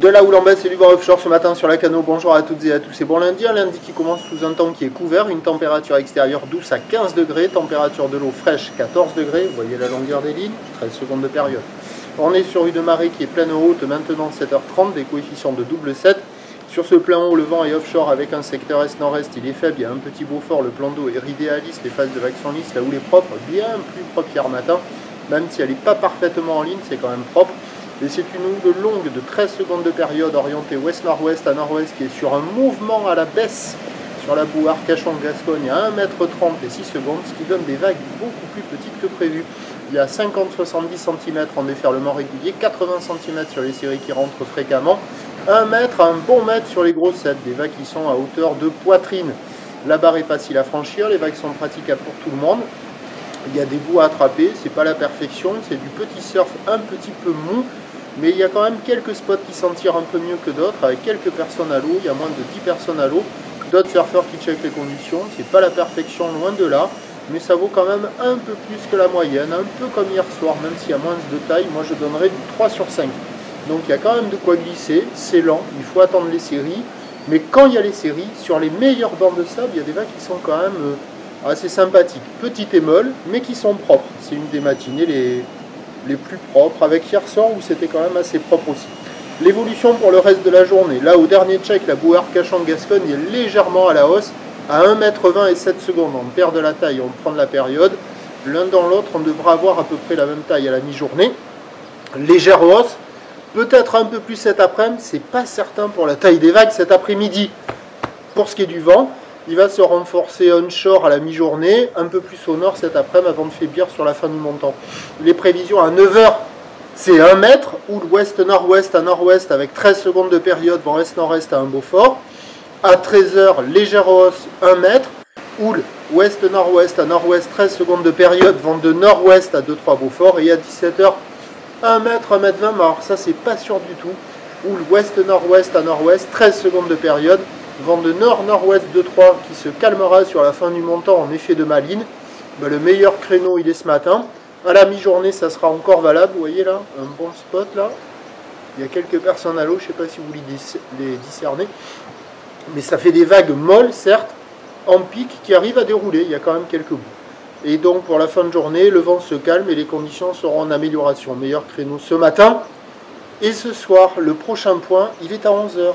De la houle en baisse et du vent offshore ce matin sur la Cano. Bonjour à toutes et à tous. C'est bon lundi, un lundi qui commence sous un temps qui est couvert, une température extérieure douce à 15 degrés, température de l'eau fraîche 14 degrés, vous voyez la longueur des lignes, 13 secondes de période. On est sur une marée qui est pleine haute, maintenant 7h30, des coefficients de double 7. Sur ce plan haut, le vent est offshore avec un secteur est-nord-est, il est faible, il y a un petit Beaufort, le plan d'eau est idéaliste, les phases de vagues sont lisses, la houle est propre, bien plus propre qu'hier matin, même si elle n'est pas parfaitement en ligne, c'est quand même propre. Et c'est une houle longue de 13 secondes de période orientée ouest-nord-ouest à nord-ouest qui est sur un mouvement à la baisse sur la boue Arcachon-Gascogne à 1,30 m et 6 secondes, ce qui donne des vagues beaucoup plus petites que prévu. Il y a 50-70 cm en déferlement régulier, 80 cm sur les séries qui rentrent fréquemment, 1 mètre, un bon mètre sur les grossettes, des vagues qui sont à hauteur de poitrine. La barre est facile à franchir, les vagues sont praticables pour tout le monde. Il y a des bouts à attraper, c'est pas la perfection, c'est du petit surf un petit peu mou, mais il y a quand même quelques spots qui s'en tirent un peu mieux que d'autres, avec quelques personnes à l'eau, il y a moins de 10 personnes à l'eau, d'autres surfeurs qui checkent les conditions, c'est pas la perfection, loin de là, mais ça vaut quand même un peu plus que la moyenne, un peu comme hier soir, même s'il y a moins de taille, moi je donnerais du 3 sur 5. Donc il y a quand même de quoi glisser, c'est lent, il faut attendre les séries, mais quand il y a les séries, sur les meilleurs bancs de sable, il y a des vagues qui sont quand même assez sympathiques, petites et molles, mais qui sont propres. C'est une des matinées les plus propres, avec hier soir où c'était quand même assez propre aussi. L'évolution pour le reste de la journée, là au dernier check, la boue Arcachon-Gascogne est légèrement à la hausse, à 1,20 m et 7 secondes. On perd de la taille, on prend de la période. L'un dans l'autre, on devra avoir à peu près la même taille à la mi-journée. Légère hausse, peut-être un peu plus cet après-midi, c'est pas certain pour la taille des vagues cet après-midi. Pour ce qui est du vent, il va se renforcer onshore à la mi-journée, un peu plus au nord cet après-midi avant de faiblir sur la fin du montant. Les prévisions à 9 h, c'est 1 mètre, ou l'ouest-nord-ouest à nord-ouest avec 13 secondes de période, vent est-nord-est à un Beaufort. À 13 h, légère hausse, 1 mètre, houle ouest-nord-ouest à nord-ouest, 13 secondes de période, vent de nord-ouest à 2-3 Beaufort. Et à 17 h, 1 mètre, 1 mètre 20, mais alors ça c'est pas sûr du tout. Houle ouest-nord-ouest à nord-ouest, 13 secondes de période. Vent de nord-nord-ouest 2-3 qui se calmera sur la fin du montant en effet de maline. Ben, le meilleur créneau il est ce matin. À la mi-journée ça sera encore valable. Vous voyez là, un bon spot là. Il y a quelques personnes à l'eau, je ne sais pas si vous les discernez. Mais ça fait des vagues molles certes, en pic qui arrivent à dérouler. Il y a quand même quelques bouts. Et donc pour la fin de journée, le vent se calme et les conditions seront en amélioration. Meilleur créneau ce matin. Et ce soir, le prochain point, il est à 11 h.